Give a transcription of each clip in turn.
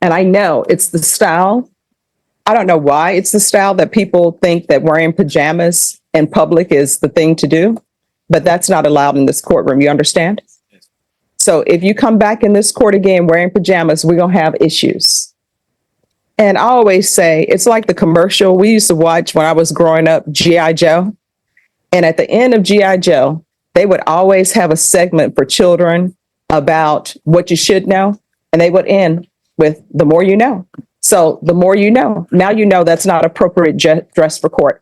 And I know it's the style. I don't know why it's the style that people think that wearing pajamas in public is the thing to do, but that's not allowed in this courtroom. You understand? So if you come back in this court again wearing pajamas, we're going to have issues. And I always say it's like the commercial we used to watch when I was growing up, G.I. Joe. And at the end of G.I. Joe, they would always have a segment for children about what you should know. And they would end with the more you know. So the more you know, now you know that's not appropriate dress for court.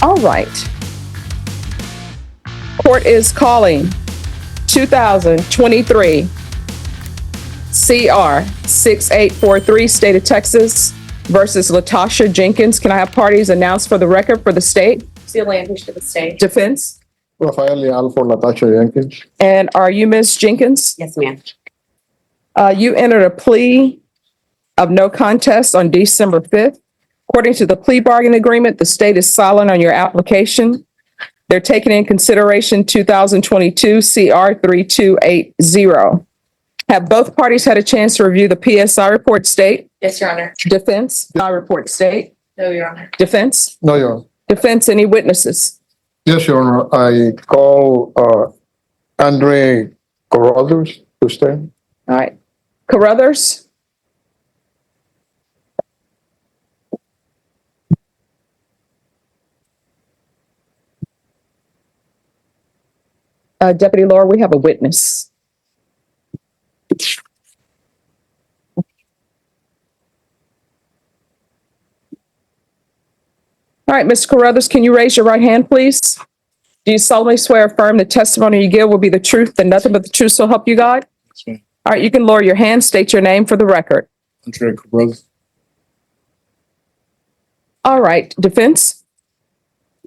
All right. Court is calling 2023 CR 6843, State of Texas versus Latasha Jenkins. Can I have parties announced for the record for the state? Seal language to the state. Defense. Rafael Leal for Latasha Jenkins. And are you Ms. Jenkins? Yes, ma'am. You entered a plea of no contest on December 5th. According to the plea bargain agreement, the state is silent on your application. They're taking in consideration 2022 CR 3280. Have both parties had a chance to review the PSI report, state? Yes, Your Honor. Defense. I report, state. No, Your Honor. Defense. No, Your Honor. Defense. Any witnesses? Yes, Your Honor. I call Andre Carruthers to stand. All right. Carruthers. Deputy Laura, we have a witness. All right, Mr. Carruthers, can you raise your right hand, please? Do you solemnly swear or affirm the testimony you give will be the truth and nothing but the truth, so help you God? Yes, ma'am. All right, you can lower your hand, state your name for the record. Andre Carruthers. All right, defense?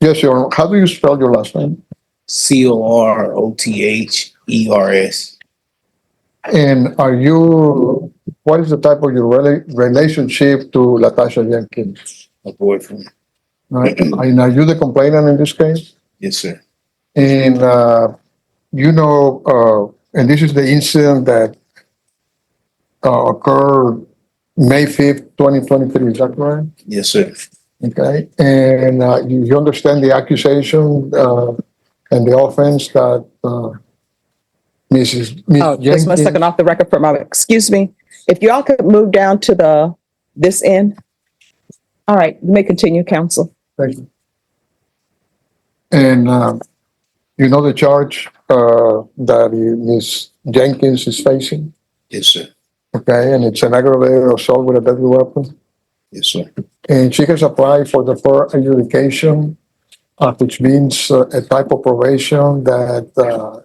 Yes, Your Honor. How do you spell your last name? Corrothers. And what is the type of your relationship to Latasha Jenkins? My boyfriend. Right? And are you the complainant in this case? Yes, sir. And and this is the incident that occurred May 5th, 2023, is that correct? Yes, sir. Okay, and you understand the accusation and the offense that Ms. Oh, just one Jenkins. second off the record for a moment. Excuse me. If y'all could move down to this end. All right, you may continue, counsel. Thank you. And you know the charge that Ms. Jenkins is facing? Yes, sir. Okay, and it's an aggravated assault with a deadly weapon. Yes, sir. And she has applied for the deferred adjudication, which means a type of probation that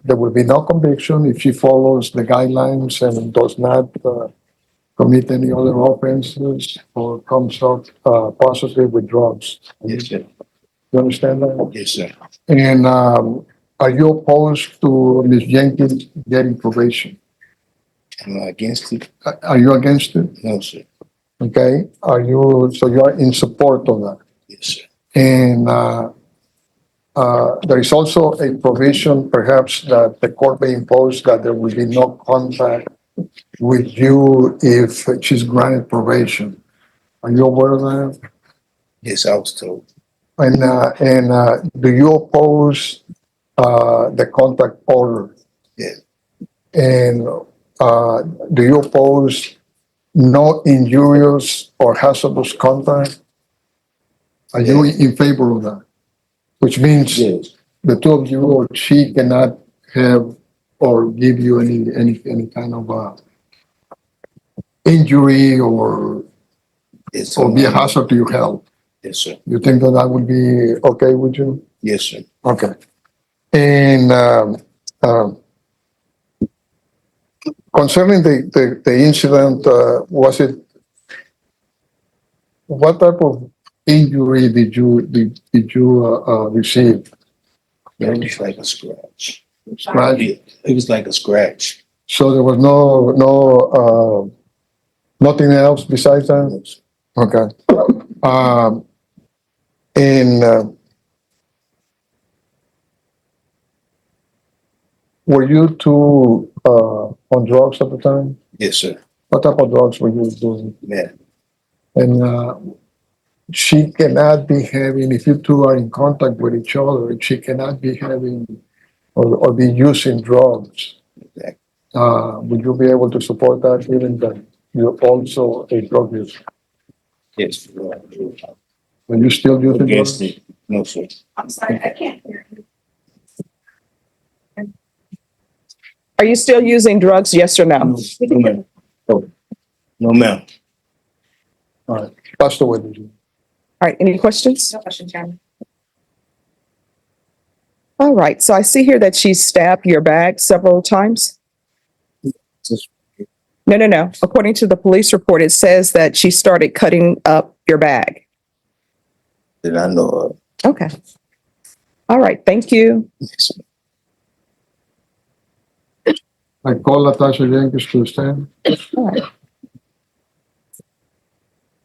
there will be no conviction if she follows the guidelines and does not commit any other offenses or comes up positive with drugs. Yes, sir. You understand that? Yes, sir. And are you opposed to Ms. Jenkins getting probation? Am I against it? Are you against it? No, sir. Okay. So you are in support of that? Yes, sir. And there is also a provision perhaps that the court may impose that there will be no contact with you if she's granted probation. Are you aware of that? Yes, I was told. And do you oppose the contact order? Yeah. And do you oppose no injurious or hazardous contact? Are you in favor of that? Which means Yes. the two of you or she cannot have or give you any kind of injury or Yes, be a hazard to your health. Yes, sir. You think that would be okay with you? Yes, sir. Okay. And concerning the incident, what type of injury did you receive? It was like a scratch. Scratch? It was like a scratch. So there was nothing else besides that? Okay. And Were you two on drugs at the time? Yes, sir. What type of drugs were you doing? Man, And she cannot be having, if you two are in contact with each other, she cannot be having or be using drugs. exactly. Would you be able to support that, even that you're also a drug user? Yes. Are you still using Against drugs? it. No, sir. I'm sorry, I can't hear you. Are you still using drugs? Yes or no? No, ma'am. Oh, no, ma'am. All right, that's the way to do it. All right, any questions? No question, Chairman. All right, so I see here that she stabbed your bag several times. Just- No. According to the police report, it says that she started cutting up your bag. That I know of. Okay. All right, thank you. Yes, ma'am. I call Latasha Jenkins to stand. All right.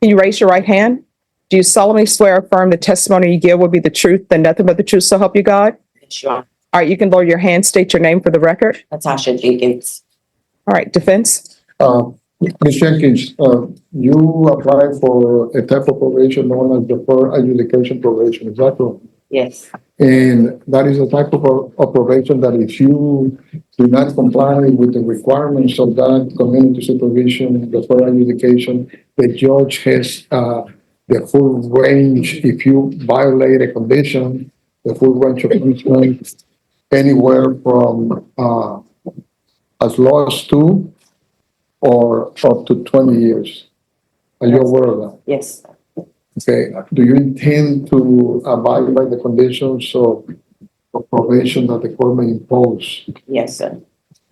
Can you raise your right hand? Do you solemnly swear or affirm the testimony you give will be the truth and nothing but the truth, so help you God? Sure. All right, you can lower your hand, state your name for the record. Latasha Jenkins. All right, defense? Ms. Jenkins, you applied for a type of probation known as deferred adjudication probation, is that correct? Yes. And that is a type of probation that if you do not comply with the requirements of that community supervision, deferred adjudication, the judge has the full range, if you violate a condition, the full range of punishment, anywhere from as low as 2 or up to 20 years. Are you aware of that? Yes. Okay, do you intend to abide by the conditions of probation that the court may impose? Yes, sir.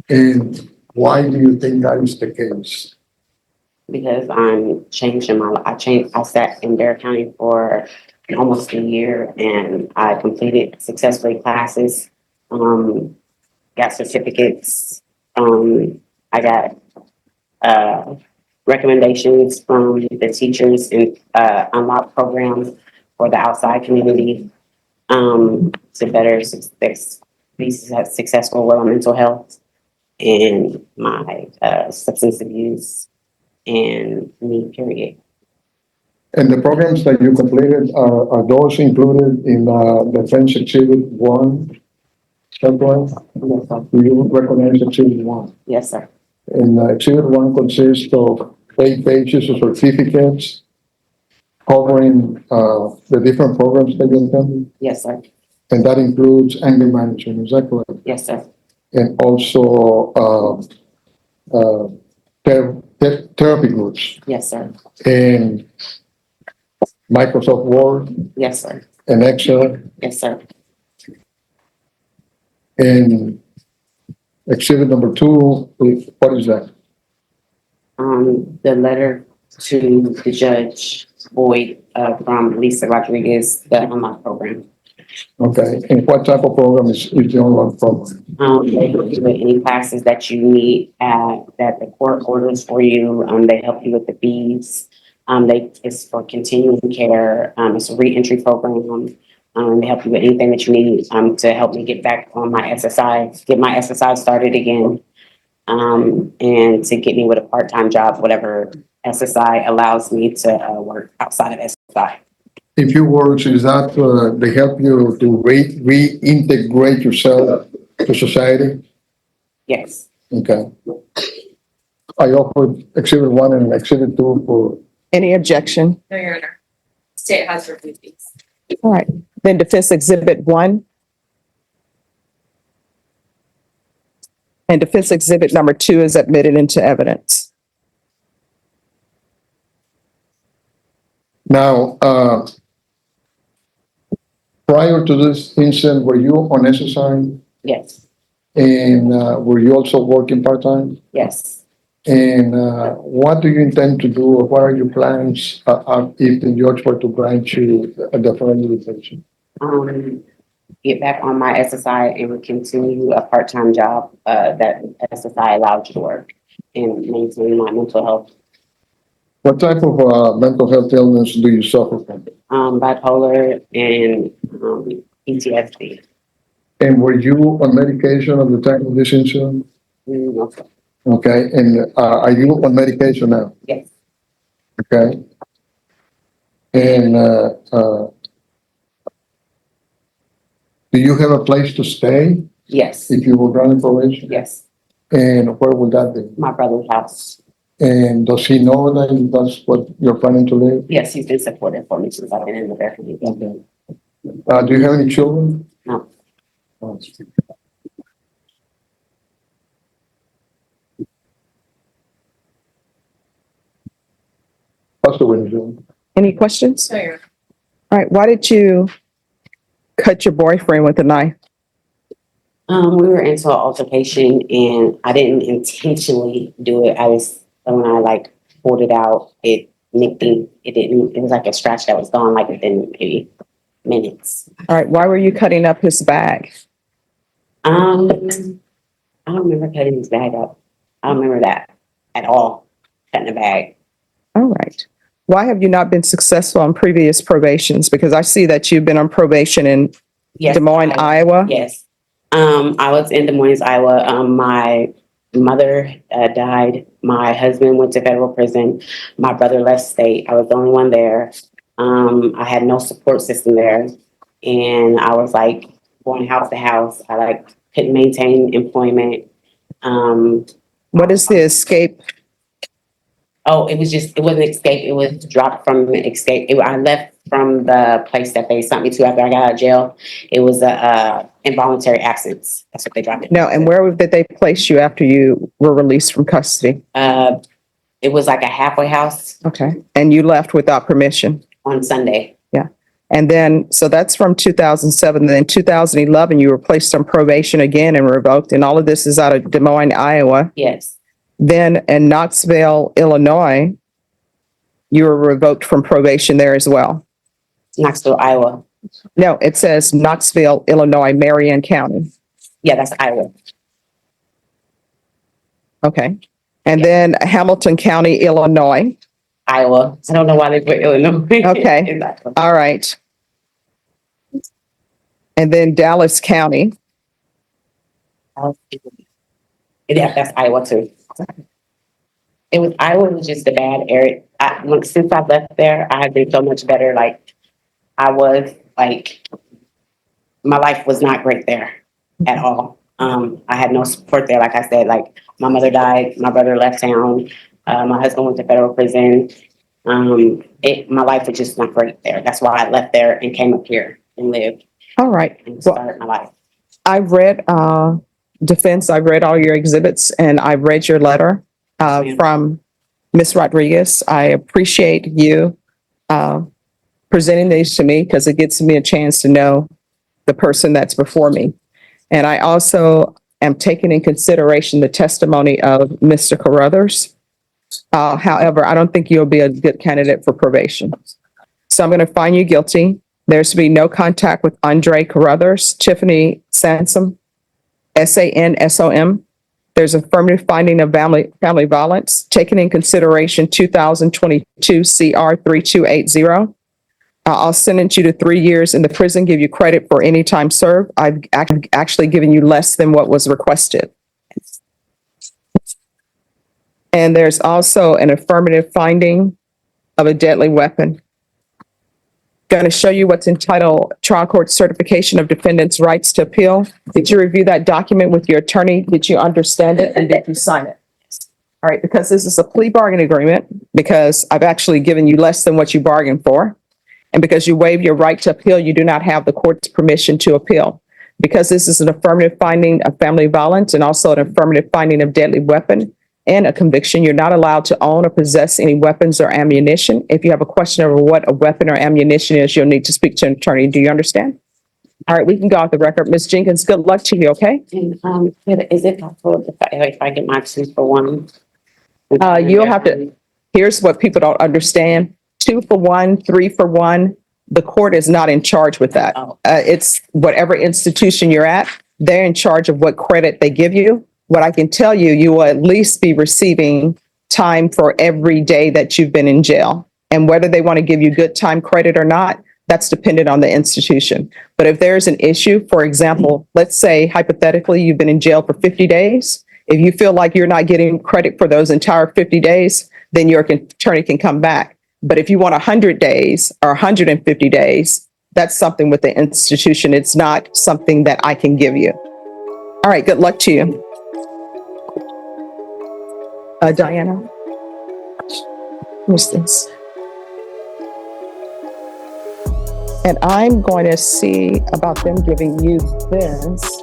And why do you think that is the case? Because I'm changing my life. I sat in Dare County for almost a year and I completed successfully classes, got certificates. I got recommendations from the teachers in unlock programs for the outside community to better be successful with my mental health and my substance abuse and me, period. And the programs that you completed, are those included in Defense Exhibit 1? Yes, do you recognize Exhibit 1? Yes, sir. And Exhibit 1 consists of 8 pages of certificates covering the different programs that you attended. Yes, sir. And that includes anger management, is that correct? Yes, sir. And also therapy groups Yes, sir. and Microsoft Word Yes, sir. and Excel Yes, sir. and exhibit number 2, what is that? The letter to the judge Boyd from Lisa Rodriguez, the unlock program. Okay, and what type of program is the online program? They help you with any classes that you need that the court orders for you. They help you with the fees. It's for continuing care. It's a reentry program. They help you with anything that you need to help me get back on my SSI, get my SSI started again, and to get me with a part-time job, whatever SSI allows me to work outside of SSI. In few words, is that they help you to reintegrate yourself to society? Yes. Okay. I offered exhibit 1 and exhibit 2 for, Any objection? No, Your Honor. State has reviewed these. All right, then defense exhibit 1. And defense exhibit number 2 is admitted into evidence. now, prior to this incident, were you on SSI? Yes. And were you also working part-time? Yes. And what do you intend to do, or what are your plans if the judge were to grant you a deferred invitation? Get back on my SSI and continue a part-time job that SSI allowed you to work and maintain my mental health. What type of mental health illness do you suffer from? Bipolar and PTSD. And were you on medication at the time of this incident? Okay. Okay, and are you on medication now? Yes, Okay. And do you have a place to stay yes, if you were granted probation? yes. And where would that be? My brother's house. And does he know that that's what you're planning to live? Yes, he's been supportive for me since I've been in the family. Do you have any children? No. That's the window. Any questions? So you're All right, why did you cut your boyfriend with a knife? We were into an altercation and I didn't intentionally do it. When I like pulled it out, it was like a scratch that was gone like within maybe minutes. All right, why were you cutting up his bag? I don't remember cutting his bag up. I don't remember that at all, cutting the bag. All right. Why have you not been successful on previous probations? Because I see that you've been on probation in Yes, Des Moines, Iowa. Yes. I was in Des Moines, Iowa. My mother died. My husband went to federal prison. My brother left state. I was the only one there. I had no support system there. And I was like going house to house. I like couldn't maintain employment. What is the escape? Oh, it wasn't escape. It was dropped from escape. I left from the place that they sent me to after I got out of jail. It was a involuntary absence. That's what they dropped it. No, and where did they place you after you were released from custody? It was like a halfway house Okay. And you left without permission? on Sunday. And then, so that's from 2007. Then 2011, you were placed on probation again and revoked. And all of this is out of Des Moines, Iowa. Yes, Then in Knoxville, Illinois, you were revoked from probation there as well. Knoxville, Iowa. No, it says Knoxville, Illinois, Marion County. Yeah, that's Iowa. Okay. And then Hamilton County, Illinois. Iowa. I don't know why they put Illinois. Okay. Exactly. All right. And then Dallas County. Yeah, that's Iowa too. Iowa was just a bad area. Since I left there, I have been so much better. Like I was like, my life was not great there at all. I had no support there. Like I said, like my mother died, my brother left town, my husband went to federal prison. My life was just not great there. That's why I left there and came up here and lived All right. and Well, started my life. I've read defense, I've read all your exhibits and I've read your letter from Ms. Rodriguez. I appreciate you presenting these to me because it gives me a chance to know the person that's before me. And I also am taking in consideration the testimony of Mr. Carruthers. However, I don't think you'll be a good candidate for probation. So I'm going to find you guilty. There's to be no contact with Andre Carruthers, Tiffany Sansom, Sansom. There's affirmative finding of family violence, taken in consideration 2022 CR 3280. I'll sentence you to 3 years in the prison, give you credit for any time served. I've actually given you less than what was requested. And there's also an affirmative finding of a deadly weapon. Going to show you what's entitled Trial Court Certification of Defendant's Rights to Appeal. Did you review that document with your attorney? Did you understand it? And did you sign it? All right, because this is a plea bargain agreement, because I've actually given you less than what you bargained for, and because you waive your right to appeal, you do not have the court's permission to appeal. Because this is an affirmative finding of family violence and also an affirmative finding of deadly weapon and a conviction, you're not allowed to own or possess any weapons or ammunition. If you have a question over what a weapon or ammunition is, you'll need to speak to an attorney. Do you understand? All right, we can go off the record. Ms. Jenkins, good luck to you, okay? And is it possible if I get my 2-for-1? You'll have to, here's what people don't understand. 2 for 1, 3 for 1. The court is not in charge with that. Oh. It's whatever institution you're at, they're in charge of what credit they give you. What I can tell you, you will at least be receiving time for every day that you've been in jail. And whether they want to give you good time credit or not, That's dependent on the institution. But if there's an issue, for example, let's say hypothetically, you've been in jail for 50 days. If you feel like you're not getting credit for those entire 50 days, then your attorney can come back. But if you want 100 days or 150 days, that's something with the institution. It's not something that I can give you. All right, good luck to you. Diana, what's this? And I'm going to see about them giving you this.